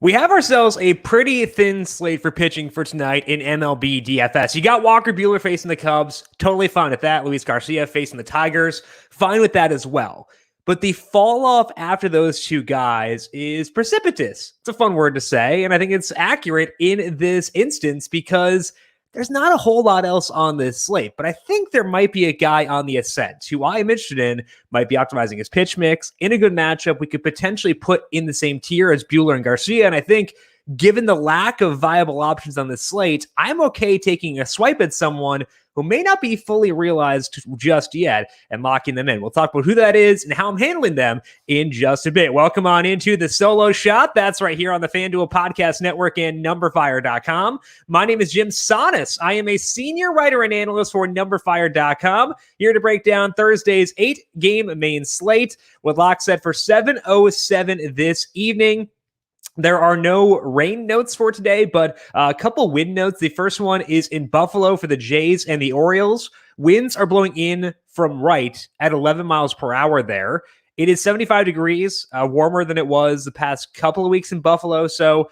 We have ourselves a pretty thin slate for pitching for tonight in MLB DFS. You got Walker Buehler facing the Cubs. Totally fine with that. Luis Garcia facing the Tigers. Fine with that as well. But the fall off after those two guys is precipitous. It's a fun word to say, and I think it's accurate in this instance because there's not a whole lot else on this slate, but I think there might be a guy on the ascent who I am interested in, might be optimizing his pitch mix in a good matchup. We could potentially put in the same tier as Buehler and Garcia. And I think given the lack of viable options on this slate, I'm okay taking a swipe at someone who may not be fully realized just yet and locking them in. We'll talk about who that is and how I'm handling them in just a bit. Welcome on into the Solo Shot. That's right here on the FanDuel Podcast Network and numberFire.com. My name is Jim Sonis. I am a senior writer and analyst for numberFire.com, here to break down Thursday's 8-game main slate with lock set for 7:07 this evening. There are no rain notes for today, but a couple wind notes. The first one is in Buffalo for the Jays and the Orioles. Winds are blowing in from right at 11 miles per hour there. It is 75 degrees, warmer than it was the past couple of weeks in Buffalo. So,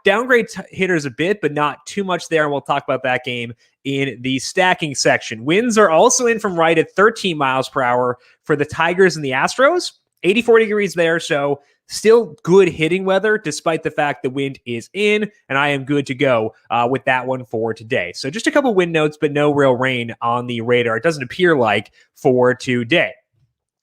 downgrade hitters a bit, but not too much there. And we'll talk about that game in the stacking section. Winds are also in from right at 13 miles per hour for the Tigers and the Astros. 84 degrees there, so still good hitting weather, despite the fact the wind is in, and I am good to go with that one for today. So just a couple wind notes, but no real rain on the radar. It doesn't appear like for today.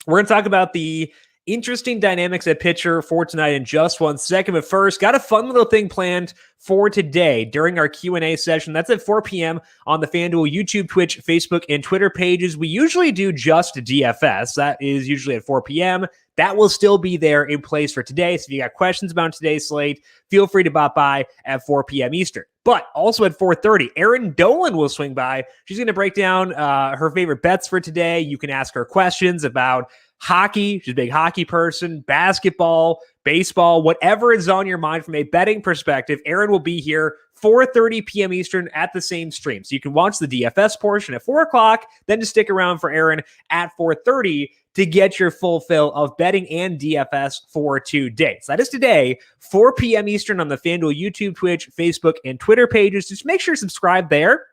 We're going to talk about the interesting dynamics at pitcher for tonight in just 1 second. But first, got a fun little thing planned for today during our Q&A session. That's at 4 p.m. on the FanDuel YouTube, Twitch, Facebook, and Twitter pages. We usually do just DFS. That is usually at 4 p.m. That will still be there in place for today. So if you got questions about today's slate, feel free to pop by at 4 p.m. Eastern. But also at 4:30, Erin Dolan will swing by. She's going to break down her favorite bets for today. You can ask her questions about hockey. She's a big hockey person, basketball, baseball, whatever is on your mind from a betting perspective. Erin will be here 4:30 p.m. Eastern at the same stream. So you can watch the DFS portion at 4 o'clock, then just stick around for Erin at 4:30 to get your full fill of betting and DFS for today. So that is today, 4 p.m. Eastern on the FanDuel YouTube, Twitch, Facebook, and Twitter pages. Just make sure to subscribe there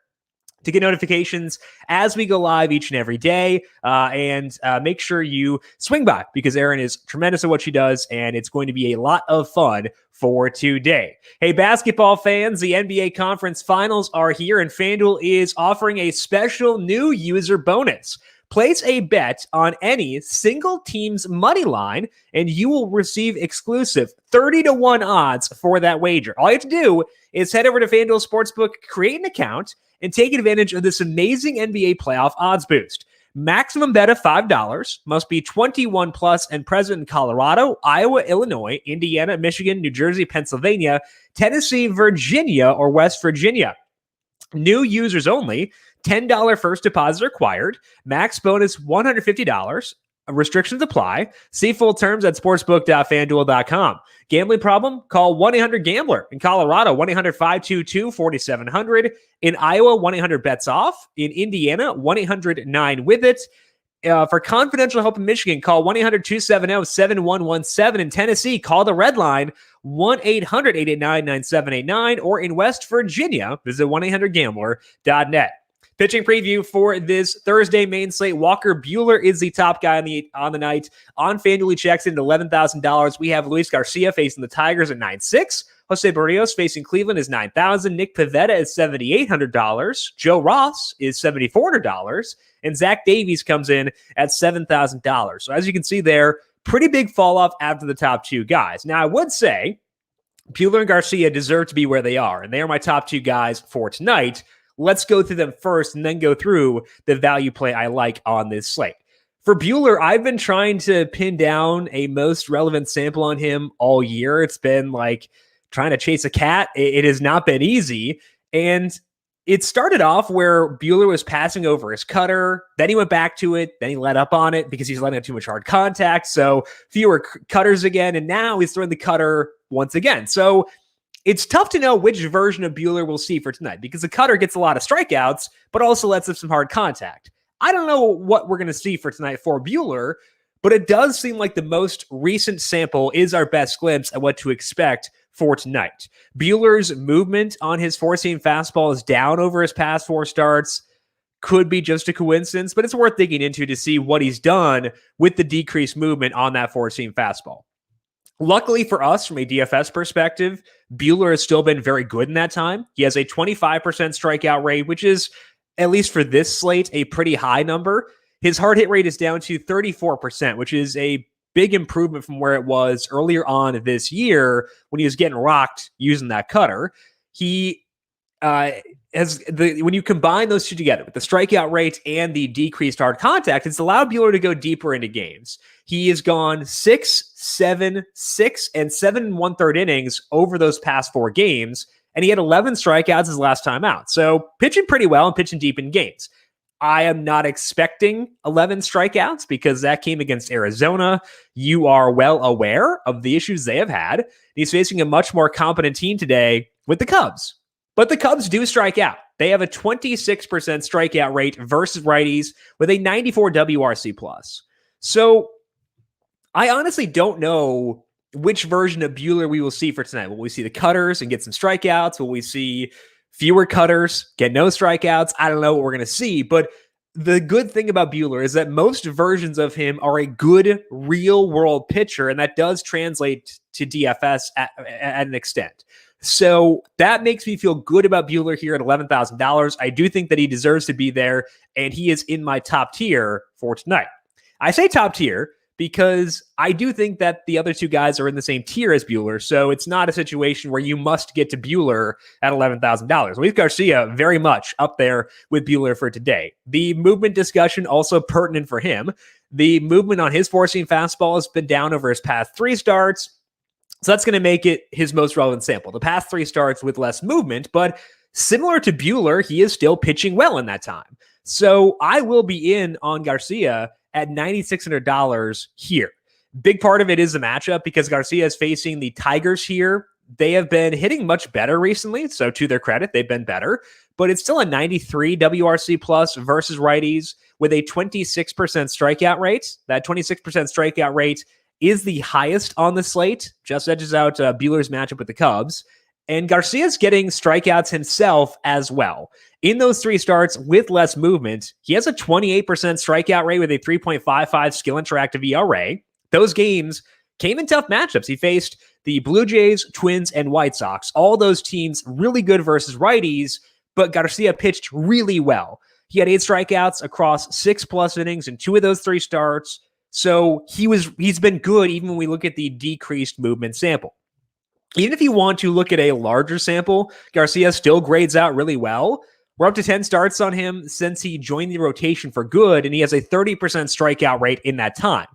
to get notifications as we go live each and every day. And make sure you swing by because Erin is tremendous at what she does, and it's going to be a lot of fun for today. Hey, basketball fans, the NBA Conference Finals are here, and FanDuel is offering a special new user bonus. Place a bet on any single team's money line, and you will receive exclusive 30-1 odds for that wager. All you have to do is head over to FanDuel Sportsbook, create an account, and take advantage of this amazing NBA playoff odds boost. Maximum bet of $5, must be 21 plus and present in Colorado, Iowa, Illinois, Indiana, Michigan, New Jersey, Pennsylvania, Tennessee, Virginia, or West Virginia. New users only. $10 first deposit required. Max bonus $150. Restrictions apply. See full terms at sportsbook.fanduel.com. Gambling problem? Call 1-800-GAMBLER. In Colorado, 1-800-522-4700. In Iowa, 1-800-BETS-OFF. In Indiana, 1-800-9-WITH-IT. For confidential help in Michigan, call 1-800-270-7117. In Tennessee, call the red line, 1-800-889-9789. Or in West Virginia, visit 1-800-GAMBLER.net. Pitching preview for this Thursday main slate. Walker Buehler is the top guy on the night. On FanDuel, he checks in at $11,000. We have Luis Garcia facing the Tigers at $9,600. Jose Barrios facing Cleveland is $9,000. Nick Pivetta is $7,800. Joe Ross is $7,400. And Zach Davies comes in at $7,000. So as you can see there, pretty big fall off after the top two guys. Now, I would say Buehler and Garcia deserve to be where they are, and they are my top two guys for tonight. Let's go through them first and then go through the value play I like on this slate. For Buehler, I've been trying to pin down a most relevant sample on him all year. It's been like trying to chase a cat. It has not been easy. And it started off where Buehler was passing over his cutter. Then he went back to it. Then he let up on it because he's letting out too much hard contact. So fewer cutters again. And now he's throwing the cutter once again. So it's tough to know which version of Buehler we'll see for tonight because the cutter gets a lot of strikeouts, but also lets up some hard contact. I don't know what we're going to see for tonight for Buehler, but it does seem like the most recent sample is our best glimpse at what to expect for tonight. Buehler's movement on his four-seam fastball is down over his past 4 starts. Could be just a coincidence, but it's worth digging into to see what he's done with the decreased movement on that four-seam fastball. Luckily for us, from a DFS perspective, Buehler has still been very good in that time. He has a 25% strikeout rate, which is, at least for this slate, a pretty high number. His hard hit rate is down to 34%, which is a big improvement from where it was earlier on this year when he was getting rocked using that cutter. He when you combine those two together, with the strikeout rate and the decreased hard contact, it's allowed Buehler to go deeper into games. He has gone 6, 7, 6, and 7 1/3 innings over those past 4 games, and he had 11 strikeouts his last time out. So pitching pretty well and pitching deep in games. I am not expecting 11 strikeouts because that came against Arizona. You are well aware of the issues they have had. He's facing a much more competent team today with the Cubs. But the Cubs do strike out. They have a 26% strikeout rate versus righties with a 94 WRC+. So I honestly don't know which version of Buehler we will see for tonight. Will we see the cutters and get some strikeouts? Will we see fewer cutters, get no strikeouts? I don't know what we're going to see. But the good thing about Buehler is that most versions of him are a good real-world pitcher, and that does translate to DFS at an extent. So that makes me feel good about Buehler here at $11,000. I do think that he deserves to be there, and he is in my top tier for tonight. I say top tier because I do think that the other 2 guys are in the same tier as Buehler, so it's not a situation where you must get to Buehler at $11,000. Luis Garcia, very much up there with Buehler for today. The movement discussion also pertinent for him. The movement on his four-seam fastball has been down over his past 3 starts. So that's going to make it his most relevant sample. The past 3 starts with less movement, but similar to Buehler, he is still pitching well in that time. So I will be in on Garcia at $9,600 here. Big part of it is the matchup because Garcia is facing the Tigers here. They have been hitting much better recently, so to their credit, they've been better. But it's still a 93 WRC+ versus righties with a 26% strikeout rate. That 26% strikeout rate is the highest on the slate, just edges out Buehler's matchup with the Cubs. And Garcia's getting strikeouts himself as well. In those 3 starts with less movement, he has a 28% strikeout rate with a 3.55 skill interactive ERA. Those games came in tough matchups. He faced the Blue Jays, Twins, and White Sox. All those teams really good versus righties, but Garcia pitched really well. He had 8 strikeouts across 6+ innings in 2 of those 3 starts. So he's been good even when we look at the decreased movement sample. Even if you want to look at a larger sample, Garcia still grades out really well. We're up to 10 starts on him since he joined the rotation for good, and he has a 30% strikeout rate in that time.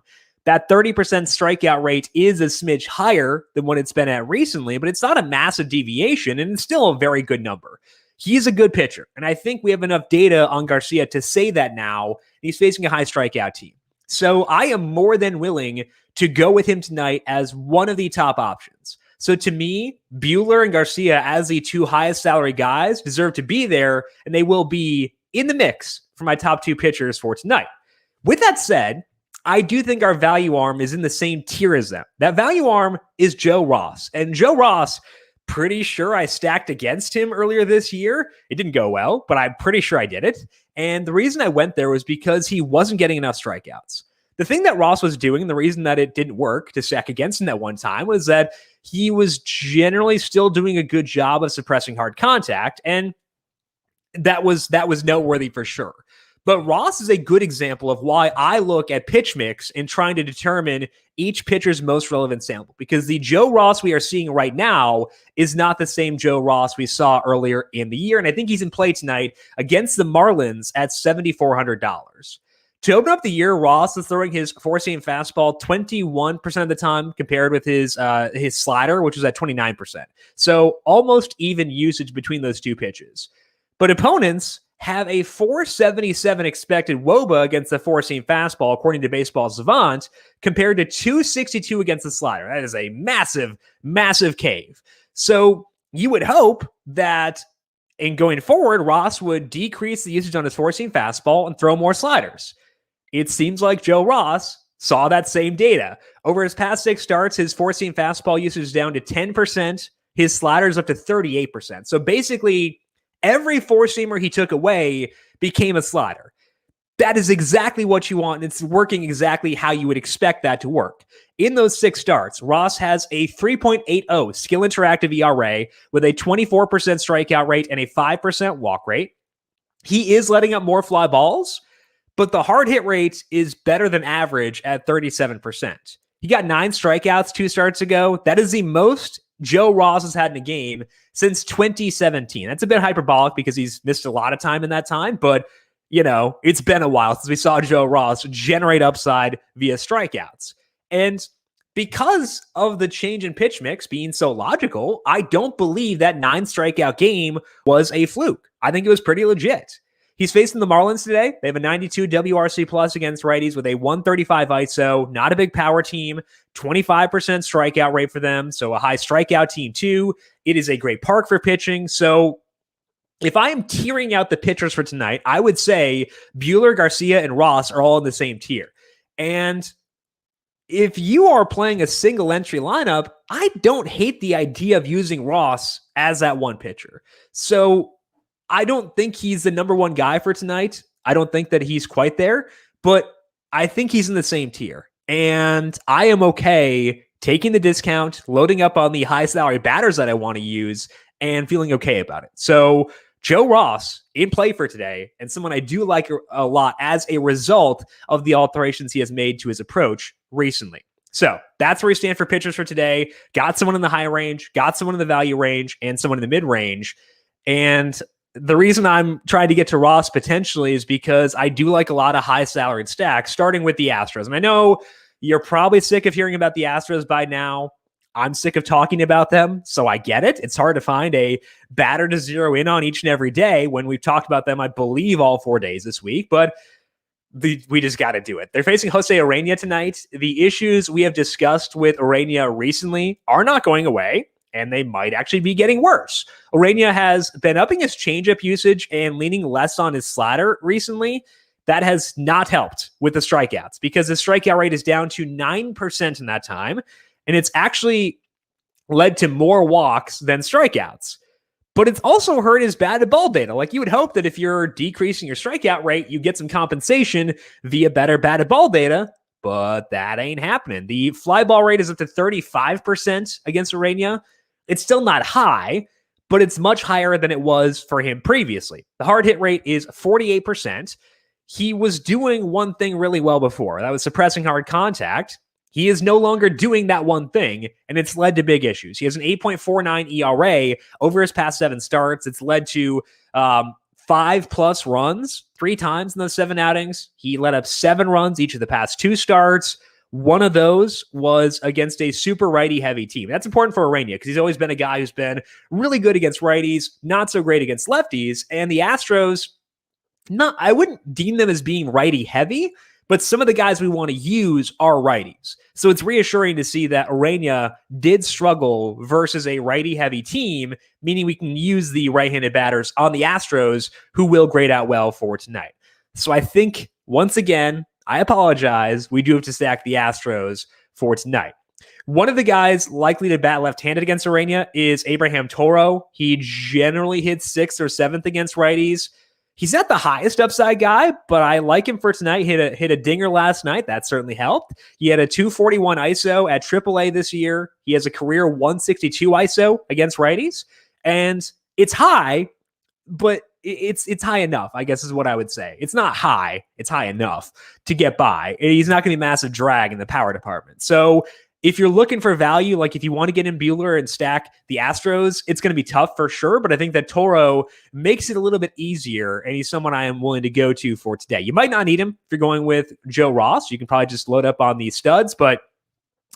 That 30% strikeout rate is a smidge higher than what it's been at recently, but it's not a massive deviation, and it's still a very good number. He's a good pitcher, and I think we have enough data on Garcia to say that now. He's facing a high strikeout team. So I am more than willing to go with him tonight as one of the top options. So to me, Buehler and Garcia as the 2 highest salary guys deserve to be there, and they will be in the mix for my top 2 pitchers for tonight. With that said, I do think our value arm is in the same tier as them. That value arm is Joe Ross. And Joe Ross, pretty sure I stacked against him earlier this year. It didn't go well, but I'm pretty sure I did it. And the reason I went there was because he wasn't getting enough strikeouts. The thing that Ross was doing, the reason that it didn't work to stack against him that one time, was that he was generally still doing a good job of suppressing hard contact, and that was noteworthy for sure. But Ross is a good example of why I look at pitch mix in trying to determine each pitcher's most relevant sample, because the Joe Ross we are seeing right now is not the same Joe Ross we saw earlier in the year, and I think he's in play tonight against the Marlins at $7,400. To open up the year, Ross is throwing his four-seam fastball 21% of the time compared with his slider, which was at 29%. So almost even usage between those 2 pitches. But opponents have a 477 expected WOBA against the four-seam fastball, according to Baseball Savant, compared to 262 against the slider. That is a massive, massive cave. So you would hope that in going forward, Ross would decrease the usage on his four-seam fastball and throw more sliders. It seems like Joe Ross saw that same data. Over his past 6 starts, his four-seam fastball usage is down to 10%. His slider's up to 38%. So basically, every four-seamer he took away became a slider. That is exactly what you want, and it's working exactly how you would expect that to work. In those 6 starts, Ross has a 3.80 skill interactive ERA with a 24% strikeout rate and a 5% walk rate. He is letting up more fly balls, but the hard hit rate is better than average at 37%. He got 9 strikeouts 2 starts ago. That is the most Joe Ross has had in a game since 2017. That's a bit hyperbolic because he's missed a lot of time in that time, but it's been a while since we saw Joe Ross generate upside via strikeouts. And because of the change in pitch mix being so logical, I don't believe that 9 strikeout game was a fluke. I think it was pretty legit. He's facing the Marlins today. They have a 92 WRC plus against righties with a 135 ISO, not a big power team, 25% strikeout rate for them. So a high strikeout team too. It is a great park for pitching. So if I am tiering out the pitchers for tonight, I would say Buehler, Garcia, and Ross are all in the same tier. And if you are playing a single entry lineup, I don't hate the idea of using Ross as that one pitcher. So I don't think he's the number one guy for tonight. I don't think that he's quite there, but I think he's in the same tier. And I am okay taking the discount, loading up on the high salary batters that I want to use, and feeling okay about it. So Joe Ross in play for today, and someone I do like a lot as a result of the alterations he has made to his approach recently. So that's where we stand for pitchers for today. Got someone in the high range, got someone in the value range, and someone in the mid range. And the reason I'm trying to get to Ross potentially is because I do like a lot of high salaried stacks, starting with the Astros. And I know you're probably sick of hearing about the Astros by now. I'm sick of talking about them, so I get it. It's hard to find a batter to zero in on each and every day when we've talked about them, I believe, all 4 days this week, but we just got to do it. They're facing Jose Irania tonight. The issues we have discussed with Irania recently are not going away, and they might actually be getting worse. Irania has been upping his changeup usage and leaning less on his slider recently. That has not helped with the strikeouts because his strikeout rate is down to 9% in that time. And it's actually led to more walks than strikeouts. But it's also hurt his batted ball data. Like you would hope that if you're decreasing your strikeout rate, you get some compensation via better batted ball data, but that ain't happening. The fly ball rate is up to 35% against Irania. It's still not high, but it's much higher than it was for him previously. The hard hit rate is 48%. He was doing one thing really well before. That was suppressing hard contact. He is no longer doing that one thing, and it's led to big issues. He has an 8.49 ERA over his past 7 starts. It's led to 5+ runs 3 times in those 7 outings. He let up 7 runs each of the past 2 starts. One of those was against a super righty-heavy team. That's important for Irania because he's always been a guy who's been really good against righties, not so great against lefties. And the Astros, I wouldn't deem them as being righty-heavy, but some of the guys we want to use are righties. So it's reassuring to see that Irania did struggle versus a righty-heavy team, meaning we can use the right-handed batters on the Astros who will grade out well for tonight. So I think, once again, I apologize, we do have to stack the Astros for tonight. One of the guys likely to bat left-handed against Irania is Abraham Toro. He generally hits 6th or 7th against righties. He's not the highest upside guy, but I like him for tonight. Hit a dinger last night. That certainly helped. He had a 241 ISO at AAA this year. He has a career 162 ISO against righties. And it's high, but it's high enough, I guess is what I would say. It's not high. It's high enough to get by. He's not going to be a massive drag in the power department. So if you're looking for value, like if you want to get in Buehler and stack the Astros, it's going to be tough for sure. But I think that Toro makes it a little bit easier, and he's someone I am willing to go to for today. You might not need him if you're going with Joe Ross. You can probably just load up on these studs, but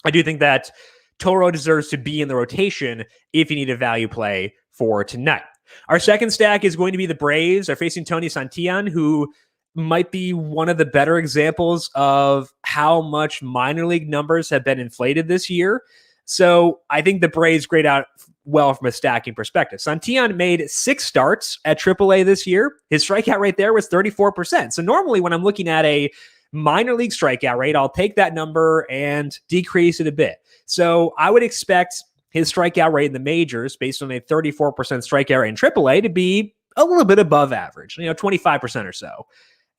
I do think that Toro deserves to be in the rotation if you need a value play for tonight. Our second stack is going to be the Braves. They're facing Tony Santillan, who might be one of the better examples of how much minor league numbers have been inflated this year. So I think the Braves grade out well from a stacking perspective. Santillan made 6 starts at AAA this year. His strikeout rate there was 34%. So normally when I'm looking at a minor league strikeout rate. I'll take that number and decrease it a bit. So I would expect his strikeout rate in the majors, based on a 34% strikeout rate in AAA, to be a little bit above average, 25% or so.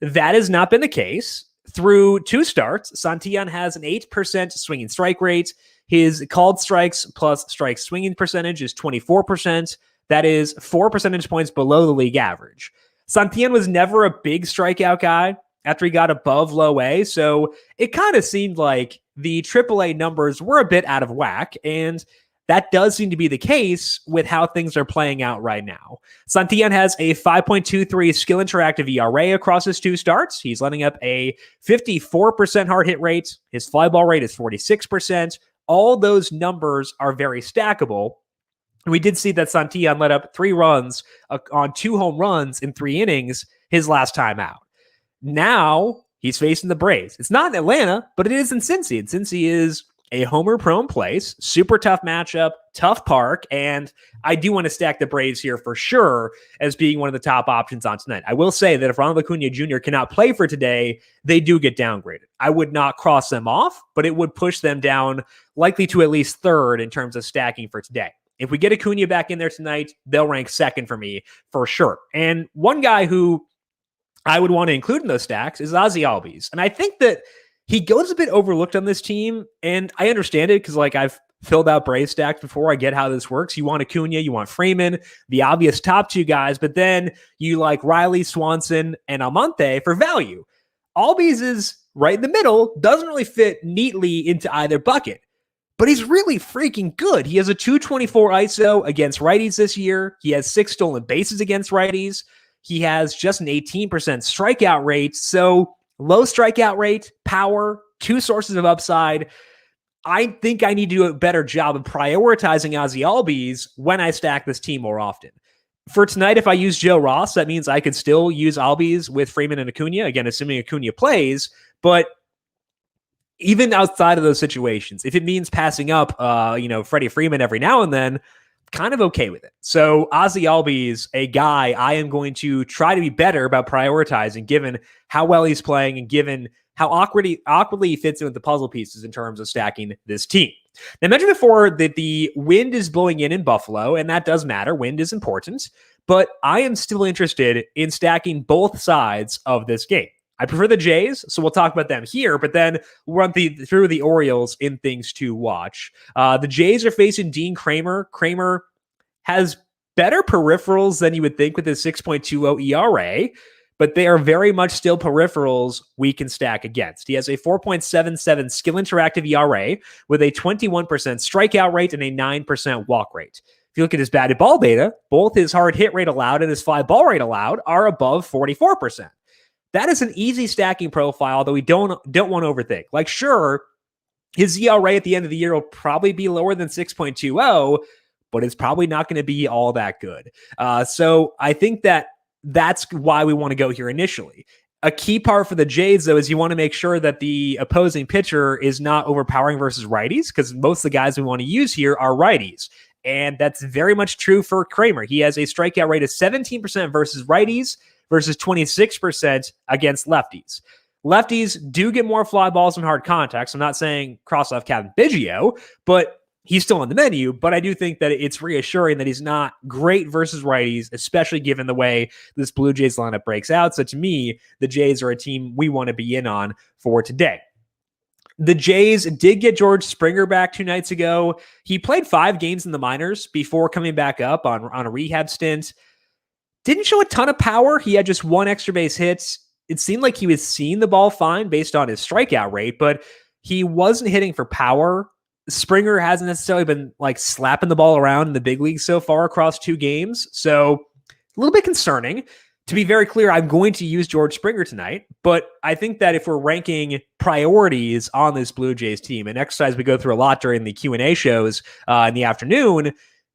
That has not been the case. Through 2 starts, Santillan has an 8% swinging strike rate. His called strikes plus strike swinging percentage is 24%. That is 4 percentage points below the league average. Santillan was never a big strikeout guy after he got above low A, so it kind of seemed like the AAA numbers were a bit out of whack, and that does seem to be the case with how things are playing out right now. Santillan has a 5.23 skill interactive ERA across his 2 starts. He's letting up a 54% hard hit rate. His fly ball rate is 46%. All those numbers are very stackable. We did see that Santillan let up 3 runs on 2 home runs in 3 innings his last time out. Now he's facing the Braves. It's not in Atlanta, but it is in Cincy. And Cincy is a homer-prone place, super tough matchup, tough park, and I do want to stack the Braves here for sure as being one of the top options on tonight. I will say that if Ronald Acuna Jr. cannot play for today, they do get downgraded. I would not cross them off, but it would push them down likely to at least 3rd in terms of stacking for today. If we get Acuna back in there tonight, they'll rank 2nd for me for sure. And one guy who I would want to include in those stacks is Ozzie Albies. And I think that he goes a bit overlooked on this team, and I understand it because, I've filled out Brave stacks before. I get how this works. You want Acuna, you want Freeman, the obvious top 2 guys, but then you like Riley, Swanson, and Almonte for value. Albies is right in the middle, doesn't really fit neatly into either bucket, but he's really freaking good. He has a 224 ISO against righties this year. He has 6 stolen bases against righties. He has just an 18% strikeout rate, so low strikeout rate, power, 2 sources of upside. I think I need to do a better job of prioritizing Ozzie Albies when I stack this team more often. For tonight, if I use Joe Ross, that means I could still use Albies with Freeman and Acuna, again, assuming Acuna plays. But even outside of those situations, if it means passing up, Freddie Freeman every now and then, kind of okay with it. So Ozzie Albies, a guy I am going to try to be better about prioritizing given how well he's playing and given how awkwardly he fits in with the puzzle pieces in terms of stacking this team. Now, I mentioned before that the wind is blowing in Buffalo, and that does matter. Wind is important, but I am still interested in stacking both sides of this game. I prefer the Jays, so we'll talk about them here, but then we'll run through the Orioles in things to watch. The Jays are facing Dean Kramer. Kramer has better peripherals than you would think with his 6.20 ERA, but they are very much still peripherals we can stack against. He has a 4.77 skill interactive ERA with a 21% strikeout rate and a 9% walk rate. If you look at his batted ball data, both his hard hit rate allowed and his fly ball rate allowed are above 44%. That is an easy stacking profile that we don't want to overthink. Sure, his ERA at the end of the year will probably be lower than 6.20, but it's probably not going to be all that good. So I think that's why we want to go here initially. A key part for the Jays, though, is you want to make sure that the opposing pitcher is not overpowering versus righties, because most of the guys we want to use here are righties. And that's very much true for Kramer. He has a strikeout rate of 17% versus righties versus 26% against lefties. Lefties do get more fly balls and hard contacts. I'm not saying cross off Kevin Biggio, but he's still on the menu. But I do think that it's reassuring that he's not great versus righties, especially given the way this Blue Jays lineup breaks out. So to me, the Jays are a team we want to be in on for today. The Jays did get George Springer back 2 nights ago. He played 5 games in the minors before coming back up on a rehab stint. Didn't show a ton of power. He had just 1 extra base hit. It seemed like he was seeing the ball fine based on his strikeout rate, but he wasn't hitting for power. Springer hasn't necessarily been slapping the ball around in the big leagues so far across 2 games. So a little bit concerning. To be very clear, I'm going to use George Springer tonight, but I think that if we're ranking priorities on this Blue Jays team, an exercise we go through a lot during the Q&A shows in the afternoon,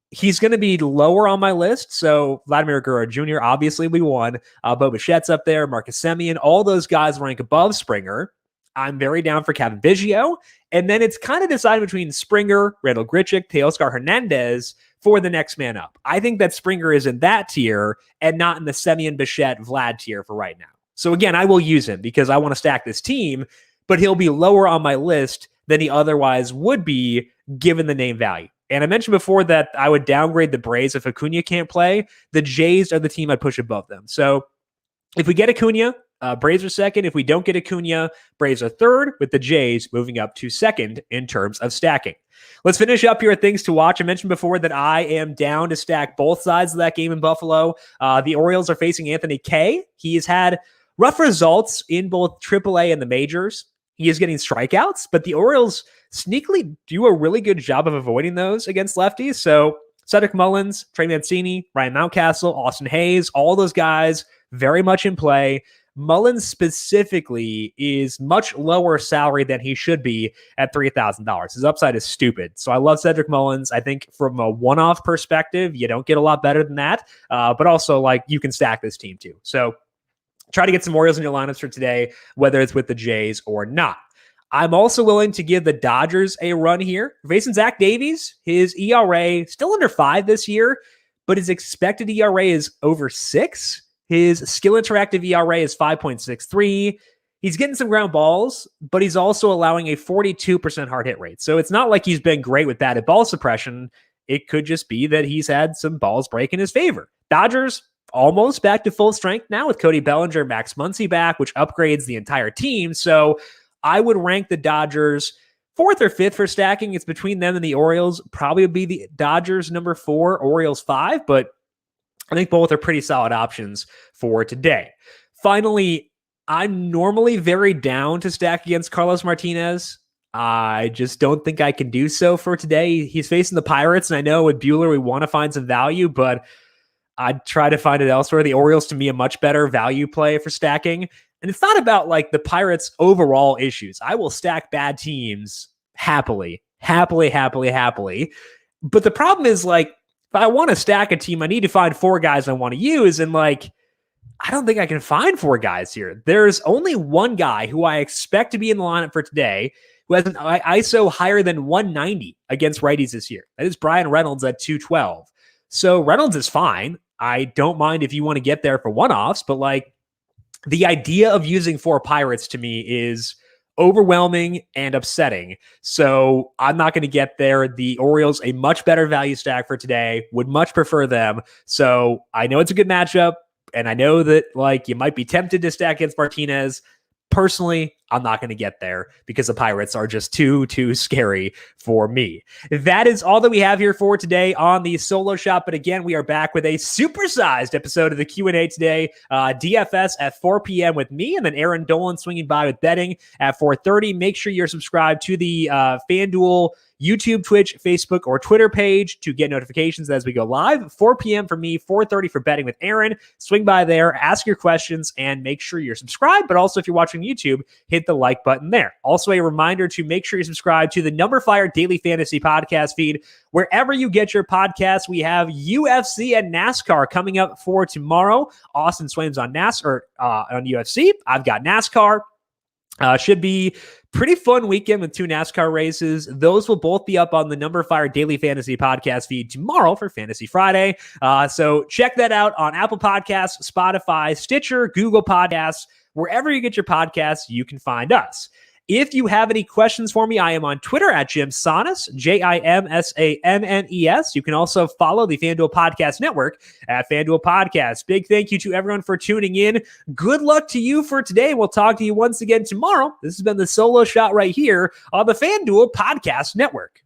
he's going to be lower on my list. So Vladimir Guerrero Jr., obviously we won. Bo Bichette's up there, Marcus Semien, all those guys rank above Springer. I'm very down for Kevin Biggio. And then it's kind of decided between Springer, Randall Grichuk, Teoscar Hernandez for the next man up. I think that Springer is in that tier and not in the Semien, Bichette, Vlad tier for right now. So again, I will use him because I want to stack this team, but he'll be lower on my list than he otherwise would be given the name value. And I mentioned before that I would downgrade the Braves if Acuna can't play. The Jays are the team I'd push above them. So if we get Acuna, Braves are second. If we don't get Acuna, Braves are third, with the Jays moving up to second in terms of stacking. Let's finish up here at things to watch. I mentioned before that I am down to stack both sides of that game in Buffalo. The Orioles are facing Anthony Kay. He has had rough results in both AAA and the majors. He is getting strikeouts, but the Orioles sneakily do a really good job of avoiding those against lefties. So Cedric Mullins, Trey Mancini, Ryan Mountcastle, Austin Hayes, all those guys very much in play. Mullins specifically is much lower salary than he should be at $3,000. His upside is stupid. So I love Cedric Mullins. I think from a one-off perspective, you don't get a lot better than that. But also, like, you can stack this team too. So try to get some Orioles in your lineups for today, whether it's with the Jays or not. I'm also willing to give the Dodgers a run here. Facing Zach Davies, his ERA still under 5 this year, but his expected ERA is over 6. His skill interactive ERA is 5.63. He's getting some ground balls, but he's also allowing a 42% hard hit rate. So it's not like he's been great with batted ball suppression. It could just be that he's had some balls break in his favor. Dodgers almost back to full strength now with Cody Bellinger, Max Muncy back, which upgrades the entire team. So I would rank the Dodgers 4th or 5th for stacking. It's between them and the Orioles. Probably would be the Dodgers number 4, Orioles 5, but I think both are pretty solid options for today. Finally, I'm normally very down to stack against Carlos Martinez. I just don't think I can do so for today. He's facing the Pirates, and I know with Buehler we want to find some value, but I'd try to find it elsewhere. The Orioles, to me, a much better value play for stacking. And it's not about like the Pirates' overall issues. I will stack bad teams happily. But the problem is, like, if I want to stack a team, I need to find 4 guys I want to use. And like, I don't think I can find 4 guys here. There's only one guy who I expect to be in the lineup for today who has an ISO higher than 190 against righties this year. That is Brian Reynolds at 212. So Reynolds is fine. I don't mind if you want to get there for one-offs, but like, the idea of using 4 Pirates to me is overwhelming and upsetting. So I'm not going to get there. The Orioles, a much better value stack for today, would much prefer them. So I know it's a good matchup, and I know that like you might be tempted to stack against Martinez. Personally, I'm not going to get there because the Pirates are just too scary for me. That is all that we have here for today on the Solo Shop. But again, we are back with a supersized episode of the Q&A today. DFS at 4 p.m. with me, and then Aaron Dolan swinging by with betting at 4:30. Make sure you're subscribed to the FanDuel YouTube, Twitch, Facebook, or Twitter page to get notifications as we go live. 4 p.m. for me, 4:30 for betting with Aaron. Swing by there, ask your questions, and make sure you're subscribed. But also, if you're watching YouTube, hit the like button there. Also, a reminder to make sure you subscribe to the numberFire Daily Fantasy Podcast feed. Wherever you get your podcasts, we have UFC and NASCAR coming up for tomorrow. Austin Swaim's on on UFC. I've got NASCAR. Should be pretty fun weekend with 2 NASCAR races. Those will both be up on the numberFire Daily Fantasy Podcast feed tomorrow for Fantasy Friday. So check that out on Apple Podcasts, Spotify, Stitcher, Google Podcasts. Wherever you get your podcasts, you can find us. If you have any questions for me, I am on Twitter at JimSannes, JimSannes. You can also follow the FanDuel Podcast Network at FanDuel Podcast. Big thank you to everyone for tuning in. Good luck to you for today. We'll talk to you once again tomorrow. This has been the Solo Shot right here on the FanDuel Podcast Network.